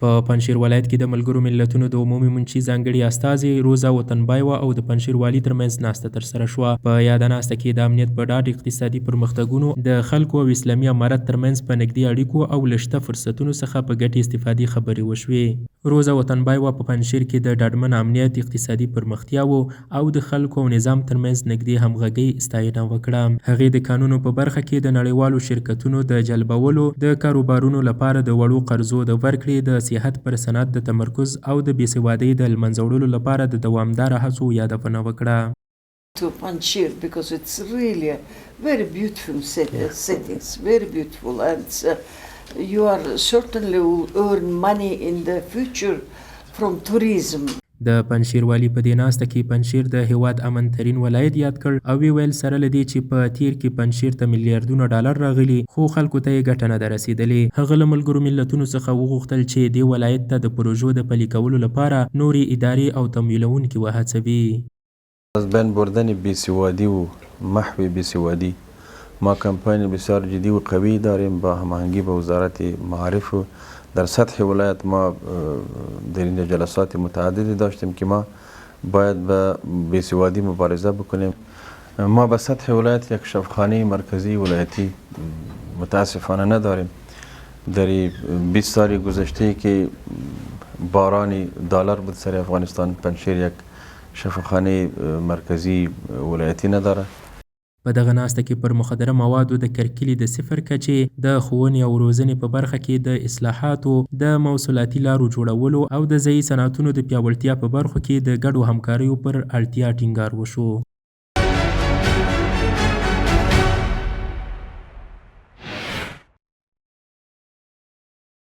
په پنجشیر ولایت کې د ملګرو ملتونو د عمومي منشي ځانګړي استازي روزا وطنبایوه او د پنجشیر والي ترمنځ ناسته ترسره شوه. په یاده ناسته کې د امنیت په ډاډ، اقتصادي پرمختګونو، د خلکو او اسلامي امارت ترمنځ په نږدې اړیکو او له شته فرصتونو څخه په ګټې استفادې خبرې وشوې. روزا وطنبایوه په پنجشیر کې د ډاډمن امنیت، اقتصادي پرمختیاوو او د خلکو او نظام ترمنځ نږدې همغږۍ ستاینه وکړه. هغې د کانونو په برخه کې د نړیوالو شرکتونو د جلبولو، د کاروبارونو لپاره د وړو قرضو د ورکړې، د صحت پر صنعت د تمرکز او د بېسوادۍ د له منځه وړلو لپاره د دوامداره هڅو یادونه وکړه. To Panjshir because it's really a very beautiful settings, very beautiful, and you are certainly will earn money in the future from tourism. د پنجشیر والي په دې ناسته کې پنجشیر د هیواد امن ترین ولایت یاد کړ او ویل سره له دې چې په تیر کې پنجشیر ته میلیارډونه ډالر راغلي خو خلکو ته یې ګټه نه ده رسېدلې. هغه له ملګرو ملتونو څخه وغوښتل چې دې ولایت ته د پروژو د پلي کولو لپاره نورې ادارې او تمویلونکي وهڅوي. از بین بردن بیسوادی و محو بیسوادی ما کمپانی بسیار جدی و قوی داریم با هماهنگی با وزارت معارف و در سطح ولایت ما در این جلسات متعددی داشتیم که ما باید با بیسوادی مبارزه بکنیم. ما به سطح ولایت یک شفاخانه مرکزی ولایتی متاسفانه نداریم. در 20 سال گذشته که باران دلار بود سر افغانستان، پنجشیر یک شفاخانه مرکزی ولایتی نداره. په دغه ناسته کې پر مخدره موادو د کرکلې د صفر کچې، د ښوونې او روزنې په برخه کې د اصلاحاتو، د موصلاتي لارو جوړولو او د ځایي صنعتونو د پیاوړتیا په برخو کې د ګډو همکاریو پر اړتیا ټینګار وشو.